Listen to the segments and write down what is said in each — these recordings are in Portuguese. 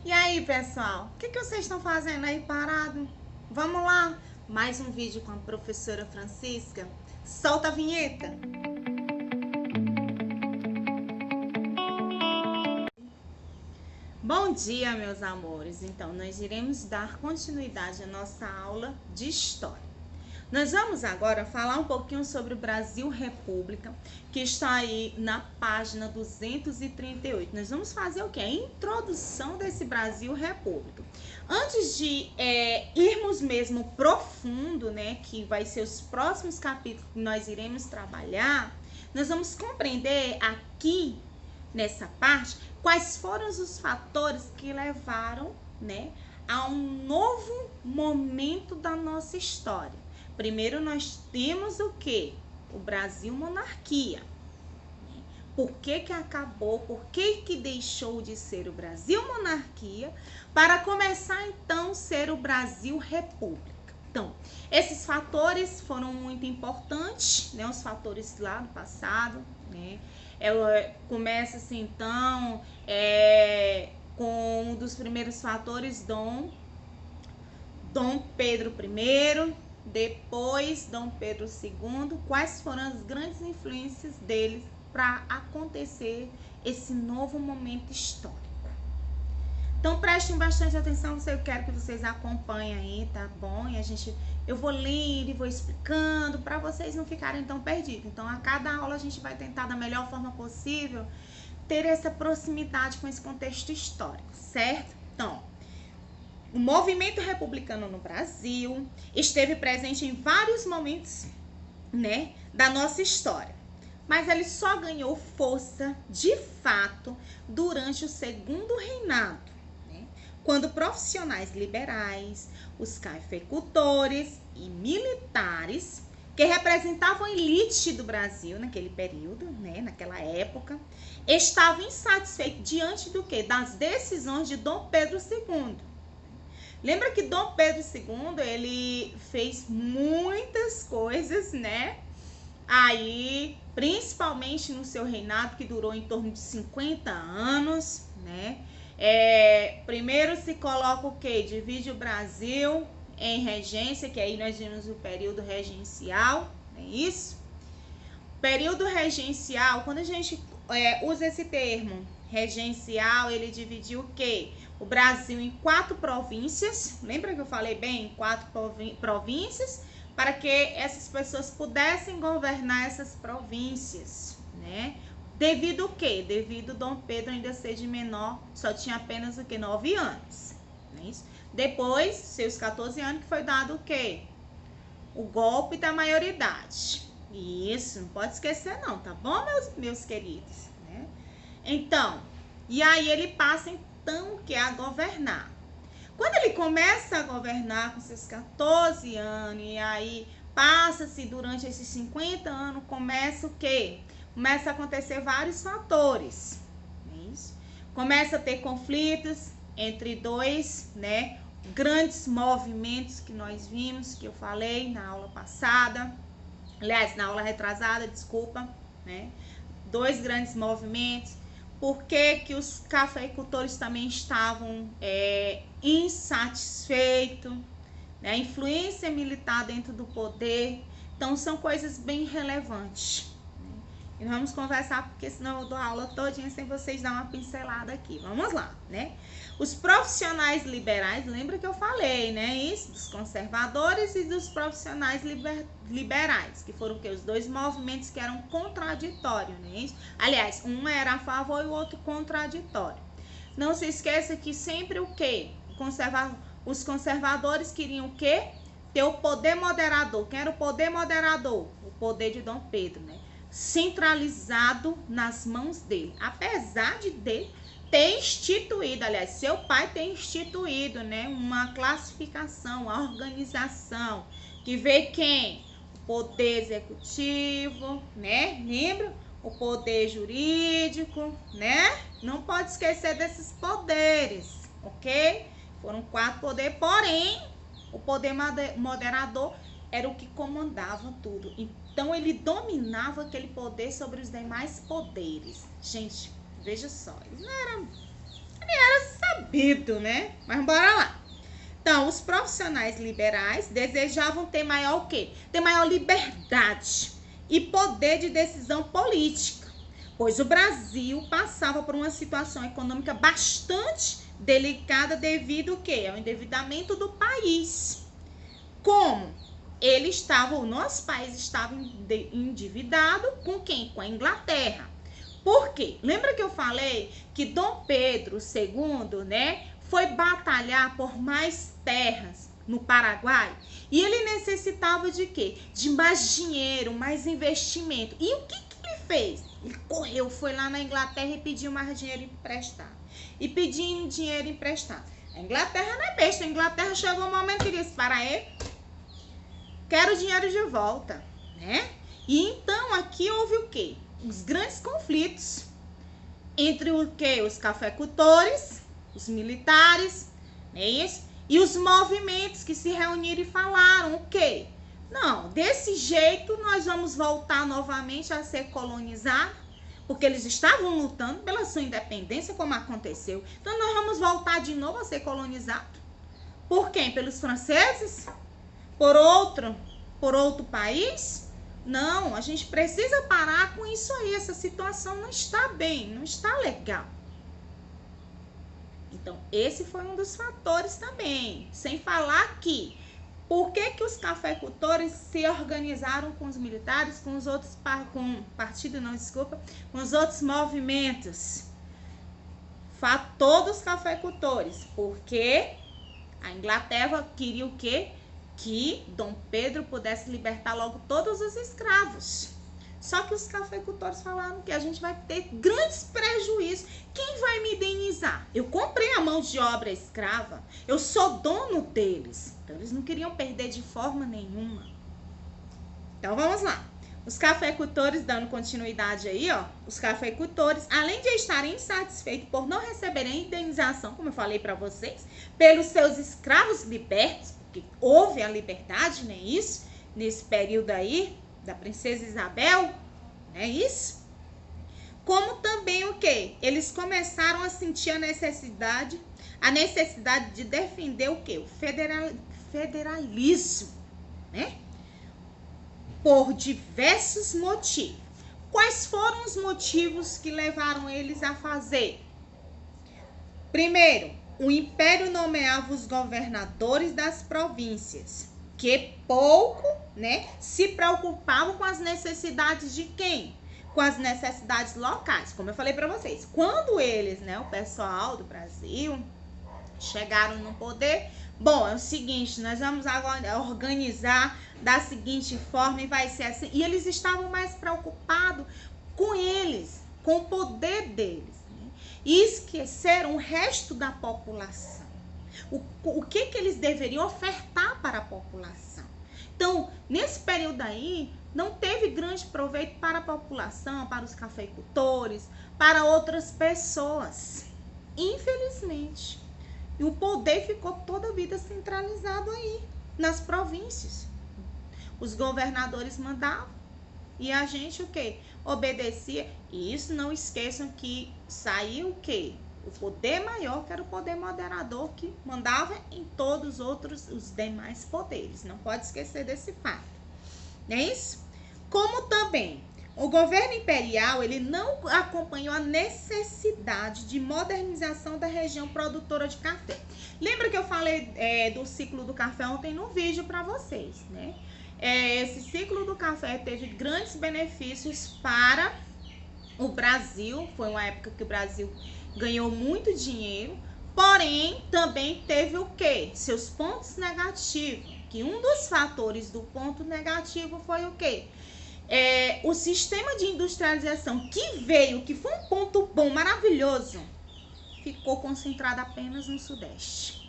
E aí, pessoal, o que vocês estão fazendo aí parado? Vamos lá, mais um vídeo com a professora Francisca. Solta a vinheta. Bom dia, meus amores. Então, nós iremos dar continuidade à nossa aula de história. Nós vamos agora falar um pouquinho sobre o Brasil República, que está aí na página 238. Nós vamos fazer o quê? A introdução desse Brasil República. Antes de irmos mesmo profundo, né, que vai ser os próximos capítulos que nós iremos trabalhar, nós vamos compreender aqui, nessa parte, quais foram os fatores que levaram, né, a um novo momento da nossa história. Primeiro nós temos o quê? O Brasil monarquia. Por que acabou? Por que deixou de ser o Brasil monarquia para começar então a ser o Brasil república? Então, esses fatores foram muito importantes, né? Os fatores lá do passado, né? Começa assim então com um dos primeiros fatores, Dom Pedro I. Depois, Dom Pedro II, quais foram as grandes influências deles para acontecer esse novo momento histórico? Então, prestem bastante atenção, eu quero que vocês acompanhem aí, tá bom? E eu vou lendo e vou explicando para vocês não ficarem tão perdidos. Então, a cada aula a gente vai tentar da melhor forma possível ter essa proximidade com esse contexto histórico, certo? Então, o movimento republicano no Brasil esteve presente em vários momentos, né, da nossa história. Mas ele só ganhou força, de fato, durante o segundo reinado, né, quando profissionais liberais, os cafeicultores e militares, que representavam a elite do Brasil naquele período, né, naquela época, estavam insatisfeitos diante do quê? Das decisões de Dom Pedro II. Lembra que Dom Pedro II, ele fez muitas coisas, né? Aí, principalmente no seu reinado, que durou em torno de 50 anos, né? Primeiro se coloca o quê? Divide o Brasil em regência, que aí nós vimos o período regencial, não é isso? Período regencial, quando a gente usa esse termo, regencial, ele dividiu o quê? O Brasil em 4 províncias, lembra que eu falei bem? 4 províncias, para que essas pessoas pudessem governar essas províncias, né? Devido o quê? Devido Dom Pedro ainda ser de menor, só tinha apenas o quê? 9 anos, não é isso? Depois, seus 14 anos, que foi dado o quê? O golpe da maioridade. Isso, não pode esquecer não, tá bom, meus queridos? Né? Então, e aí ele passa então que é a governar. Quando ele começa a governar com seus 14 anos, e aí passa-se durante esses 50 anos, começa o quê? Começa a acontecer vários fatores. Isso. Começa a ter conflitos entre dois, né, grandes movimentos que nós vimos, que eu falei na aula passada. Aliás, na aula retrasada, desculpa, né? 2 grandes movimentos. Por que os cafeicultores também estavam insatisfeitos, né? A influência militar dentro do poder. Então, são coisas bem relevantes. Né? E nós vamos conversar, porque senão eu dou a aula todinha sem vocês dar uma pincelada aqui. Vamos lá, né? Os profissionais liberais, lembra que eu falei, né? Isso, dos conservadores e dos profissionais liberais, que foram o quê? Os 2 movimentos que eram contraditórios, né? Isso? Aliás, um era a favor e o outro contraditório. Não se esqueça que sempre o quê? Os conservadores queriam o quê? Ter o poder moderador. Quem era o poder moderador? O poder de Dom Pedro, né? Centralizado nas mãos dele. Apesar de ter instituído, aliás, seu pai ter instituído, né, uma classificação, uma organização que vê quem? O poder executivo, né? Lembra? O poder jurídico, né? Não pode esquecer desses poderes, ok? Foram 4 poderes, porém, o poder moderador era o que comandava tudo. Então, ele dominava aquele poder sobre os demais poderes. Gente, veja só, eles não Sabido, né? Mas bora lá. Então, os profissionais liberais desejavam ter maior o quê? Ter maior liberdade e poder de decisão política, pois o Brasil passava por uma situação econômica bastante delicada devido o quê? Ao endividamento do país. Como o nosso país estava endividado com quem? Com a Inglaterra. Por quê? Lembra que eu falei que Dom Pedro II, né, foi batalhar por mais terras no Paraguai? E ele necessitava de quê? De mais dinheiro, mais investimento. E o que ele fez? Ele correu, foi lá na Inglaterra e pediu mais dinheiro emprestado. E pedindo dinheiro emprestado. A Inglaterra não é besta. A Inglaterra chegou um momento e disse, para aí, quero dinheiro de volta, né? E então aqui houve o quê? Os grandes conflitos entre o quê? Os cafeicultores, os militares, não é isso? E os movimentos que se reuniram e falaram o quê? Não, desse jeito nós vamos voltar novamente a ser colonizados, porque eles estavam lutando pela sua independência, como aconteceu. Então nós vamos voltar de novo a ser colonizados. Por quem? Pelos franceses? Por outro país? Não, a gente precisa parar com isso aí. Essa situação não está bem, não está legal. Então, esse foi um dos fatores também. Sem falar que, por que os cafeicultores se organizaram com os militares, com os outros com os outros movimentos? Fator dos cafeicultores, porque a Inglaterra queria o quê? Que Dom Pedro pudesse libertar logo todos os escravos. Só que os cafeicultores falaram que a gente vai ter grandes prejuízos. Quem vai me indenizar? Eu comprei a mão de obra escrava. Eu sou dono deles. Então, eles não queriam perder de forma nenhuma. Então, vamos lá. Os cafeicultores, dando continuidade aí, ó. Os cafeicultores, além de estarem insatisfeitos por não receberem indenização, como eu falei para vocês, pelos seus escravos libertos, porque houve a liberdade, não é isso? Nesse período aí, da princesa Isabel, não é isso? Como também o quê? Eles começaram a sentir a necessidade de defender o quê? O federalismo, né? Por diversos motivos. Quais foram os motivos que levaram eles a fazer? Primeiro, o império nomeava os governadores das províncias, que pouco, né, se preocupavam com as necessidades de quem? Com as necessidades locais. Como eu falei para vocês, quando eles, né, o pessoal do Brasil, chegaram no poder, bom, é o seguinte, nós vamos agora organizar da seguinte forma e vai ser assim. E eles estavam mais preocupados com eles, com o poder deles, né? E esqueceram o resto da população. O que eles deveriam ofertar para a população. Então, nesse período aí, não teve grande proveito para a população, para os cafeicultores, para outras pessoas. Infelizmente. E o poder ficou toda a vida centralizado aí, nas províncias. Os governadores mandavam e a gente o quê? Obedecia. E isso, não esqueçam que saiu o quê? O poder maior, que era o poder moderador, que mandava em todos os demais poderes. Não pode esquecer desse fato. Não é isso? Como também o governo imperial, ele não acompanhou a necessidade de modernização da região produtora de café. Lembra que eu falei do ciclo do café ontem no vídeo para vocês, né? Esse ciclo do café teve grandes benefícios para o Brasil. Foi uma época que o Brasil ganhou muito dinheiro, porém também teve o quê? Seus pontos negativos. Que um dos fatores do ponto negativo foi o quê? O sistema de industrialização que foi um ponto bom, maravilhoso, ficou concentrado apenas no Sudeste.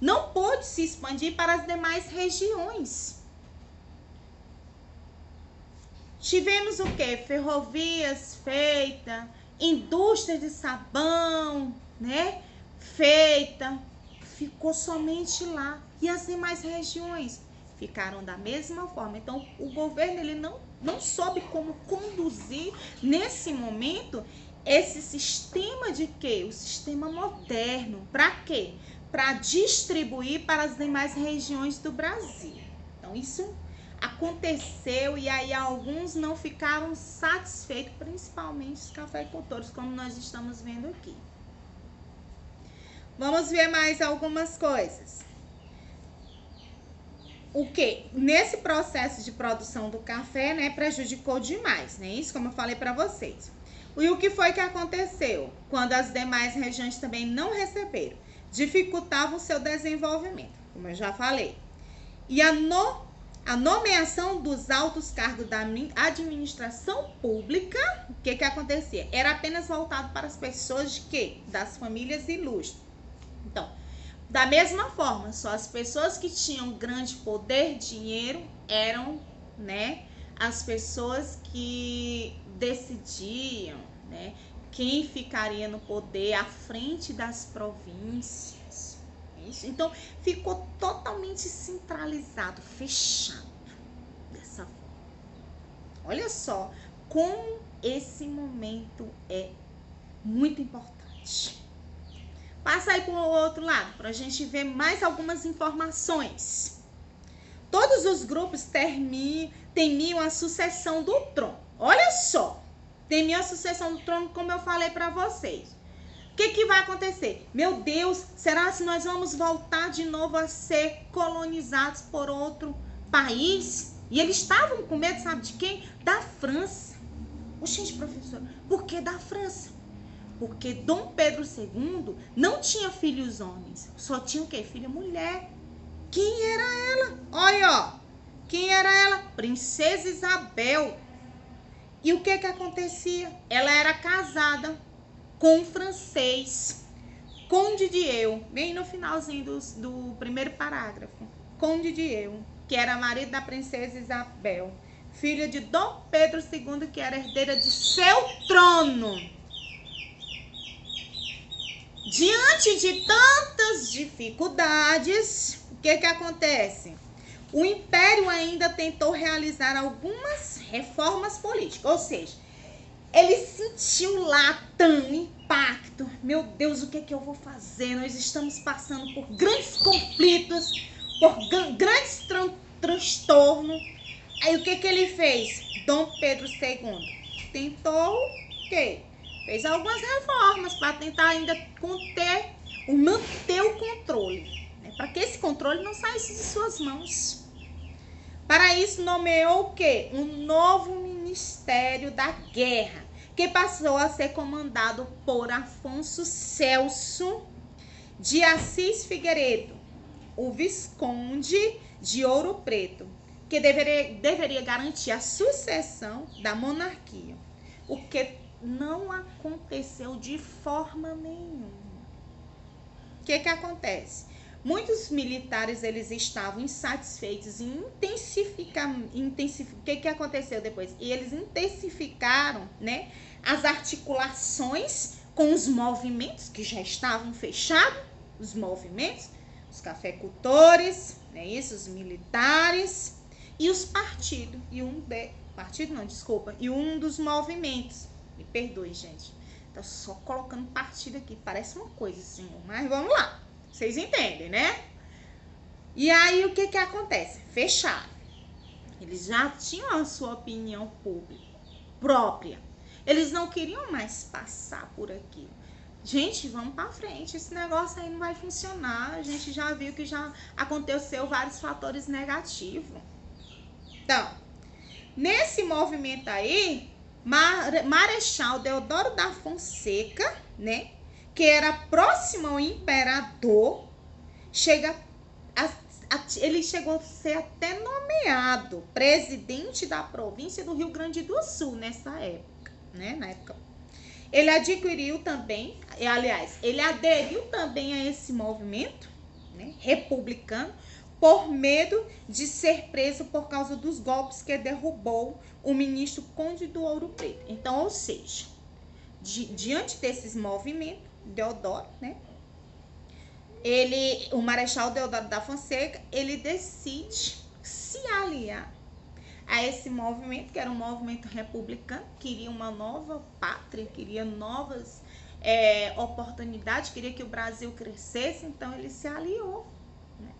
Não pôde se expandir para as demais regiões. Tivemos o quê? Ferrovias feitas, indústria de sabão, né? Feita, ficou somente lá. E as demais regiões ficaram da mesma forma. Então, o governo ele não soube como conduzir nesse momento esse sistema de quê? O sistema moderno. Para quê? Para distribuir para as demais regiões do Brasil. Então, isso aconteceu e aí alguns não ficaram satisfeitos, principalmente os cafeicultores, como nós estamos vendo aqui. Vamos ver mais algumas coisas. O que? Nesse processo de produção do café, né, prejudicou demais, né? Isso, como eu falei para vocês. E o que foi que aconteceu? Quando as demais regiões também não receberam, dificultava o seu desenvolvimento, como eu já falei. E a nomeação dos altos cargos da administração pública, o que acontecia? Era apenas voltado para as pessoas de quê? Das famílias ilustres. Então, da mesma forma, só as pessoas que tinham grande poder, dinheiro, eram, né, as pessoas que decidiam, né, quem ficaria no poder à frente das províncias. Isso. Então, ficou totalmente centralizado, fechado dessa forma. Olha só como esse momento é muito importante. Passa aí para o outro lado, para a gente ver mais algumas informações. Todos os grupos temiam a sucessão do trono. Olha só, temiam a sucessão do trono, como eu falei para vocês. O que vai acontecer? Meu Deus, será que nós vamos voltar de novo a ser colonizados por outro país? E eles estavam com medo, sabe de quem? Da França. Oxente, professor, por que da França? Porque Dom Pedro II não tinha filhos homens, só tinha o quê? Filha mulher. Quem era ela? Olha, ó. Quem era ela? Princesa Isabel. E o que acontecia? Ela era casada com um francês, Conde de Eu, bem no finalzinho do primeiro parágrafo. Conde de Eu, que era marido da princesa Isabel, filha de Dom Pedro II, que era herdeira de seu trono. Diante de tantas dificuldades, o que acontece? O Império ainda tentou realizar algumas reformas políticas, ou seja, ele sentiu lá tão impacto. Meu Deus, o que eu vou fazer? Nós estamos passando por grandes conflitos, por grandes transtornos. Aí o que ele fez? Dom Pedro II tentou o quê? Fez algumas reformas para tentar ainda manter o controle, né? Para que esse controle não saísse de suas mãos. Para isso, nomeou o quê? Um novo Ministério da Guerra, que passou a ser comandado por Afonso Celso de Assis Figueiredo, o Visconde de Ouro Preto, que deveria garantir a sucessão da monarquia, o que não aconteceu de forma nenhuma. O que acontece? Muitos militares, eles estavam insatisfeitos em intensificar. O que aconteceu depois? E eles intensificaram, né, as articulações com os movimentos que já estavam fechados, os movimentos, os cafeicultores, né, isso, os militares e os partidos. E um dos movimentos. Me perdoe, gente. Tá só colocando partido aqui. Parece uma coisa, senhor. Mas vamos lá. Vocês entendem, né? E aí, o que acontece? Fecharam. Eles já tinham a sua opinião pública própria. Eles não queriam mais passar por aquilo. Gente, vamos pra frente. Esse negócio aí não vai funcionar. A gente já viu que já aconteceu vários fatores negativos. Então, nesse movimento aí, Marechal Deodoro da Fonseca, né, que era próximo ao imperador, ele chegou a ser até nomeado presidente da província do Rio Grande do Sul nessa época, né, na época. Ele aderiu também a esse movimento, né, republicano, por medo de ser preso por causa dos golpes que derrubou o ministro Conde do Ouro Preto. Então, ou seja, diante desses movimentos, Deodoro, né, o Marechal Deodoro da Fonseca, ele decide se aliar a esse movimento, que era um movimento republicano, queria uma nova pátria, queria novas oportunidades, queria que o Brasil crescesse, então ele se aliou, né?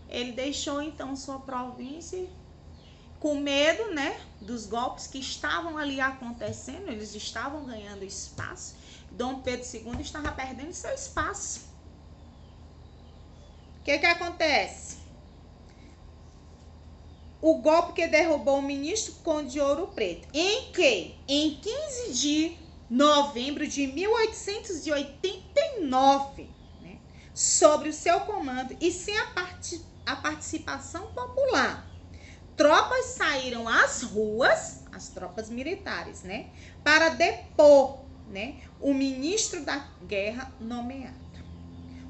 Ele deixou então sua província com medo, né, dos golpes que estavam ali acontecendo, eles estavam ganhando espaço. Dom Pedro II estava perdendo seu espaço. O que acontece? O golpe que derrubou o ministro Conde de Ouro Preto. Em 15 de novembro de 1889, né, sobre o seu comando e sem a participação popular, tropas saíram às ruas, as tropas militares, né, para depor, né, o ministro da guerra nomeado,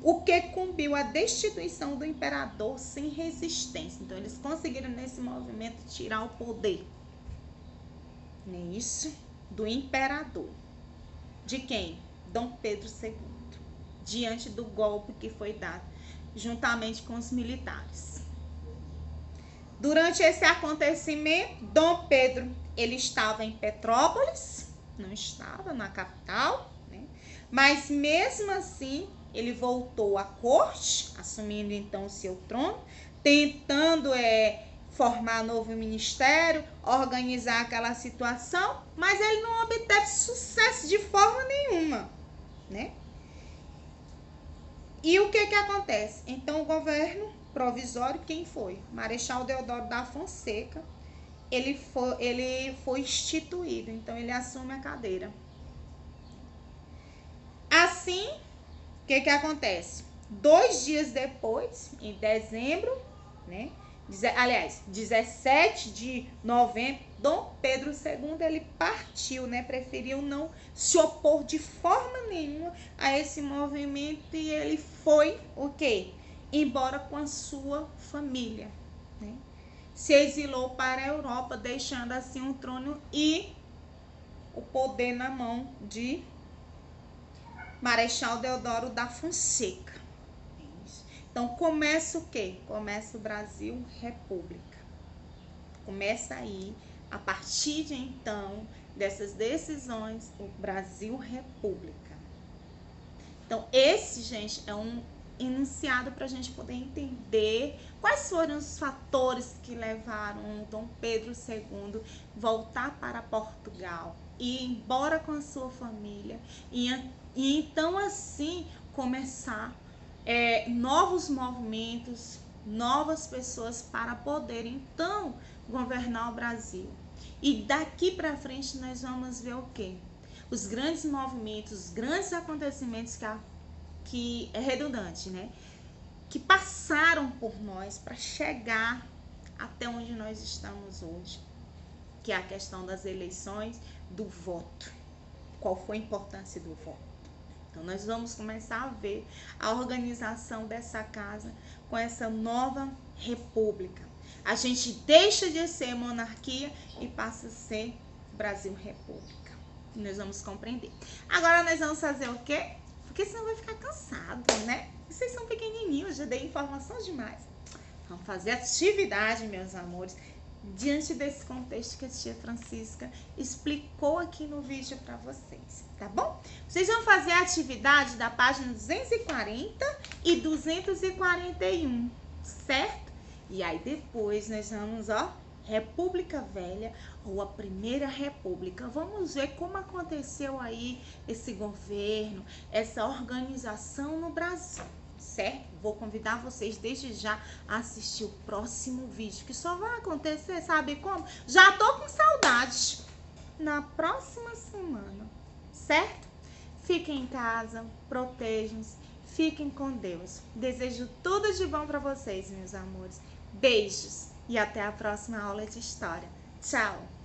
o que cumpriu a destituição do imperador sem resistência. Então, eles conseguiram nesse movimento tirar o poder, nem isso, do imperador. De quem? Dom Pedro II, diante do golpe que foi dado juntamente com os militares. Durante esse acontecimento, Dom Pedro, ele estava em Petrópolis, não estava na capital, né? Mas mesmo assim, ele voltou à corte, assumindo então o seu trono, tentando formar novo ministério, organizar aquela situação, mas ele não obteve sucesso de forma nenhuma, né? E o que acontece? Então, o governo provisório, quem foi? Marechal Deodoro da Fonseca, ele foi instituído, então ele assume a cadeira. Assim, o que acontece? 2 dias depois, em dezembro, né? Aliás, 17 de novembro, Dom Pedro II, ele partiu, né? Preferiu não se opor de forma nenhuma a esse movimento e ele foi, o quê? Embora com a sua família, né? Se exilou para a Europa, deixando assim um trono e o poder na mão de Marechal Deodoro da Fonseca. Então, começa o quê? Começa o Brasil República. Começa aí, a partir de então, dessas decisões, o Brasil República. Então, esse, gente, é um enunciado para a gente poder entender quais foram os fatores que levaram o Dom Pedro II voltar para Portugal e ir embora com a sua família e então assim começar novos movimentos, novas pessoas para poder então governar o Brasil. E daqui para frente nós vamos ver o quê? Os grandes movimentos, os grandes acontecimentos que é redundante, né? Que passaram por nós para chegar até onde nós estamos hoje, que é a questão das eleições, do voto. Qual foi a importância do voto? Então, nós vamos começar a ver a organização dessa casa com essa nova república. A gente deixa de ser monarquia e passa a ser Brasil República. Nós vamos compreender. Agora nós vamos fazer o quê? Porque senão vai ficar cansado, né? Vocês são pequenininhos, já dei informação demais. Vamos fazer atividade, meus amores, diante desse contexto que a tia Francisca explicou aqui no vídeo para vocês, tá bom? Vocês vão fazer a atividade da página 240 e 241, certo? E aí depois nós vamos, ó, República Velha ou a Primeira República. Vamos ver como aconteceu aí esse governo, essa organização no Brasil, certo? Vou convidar vocês desde já a assistir o próximo vídeo, que só vai acontecer, sabe como? Já tô com saudade. Na próxima semana, certo? Fiquem em casa, protejam-se, fiquem com Deus. Desejo tudo de bom para vocês, meus amores. Beijos e até a próxima aula de história. Tchau!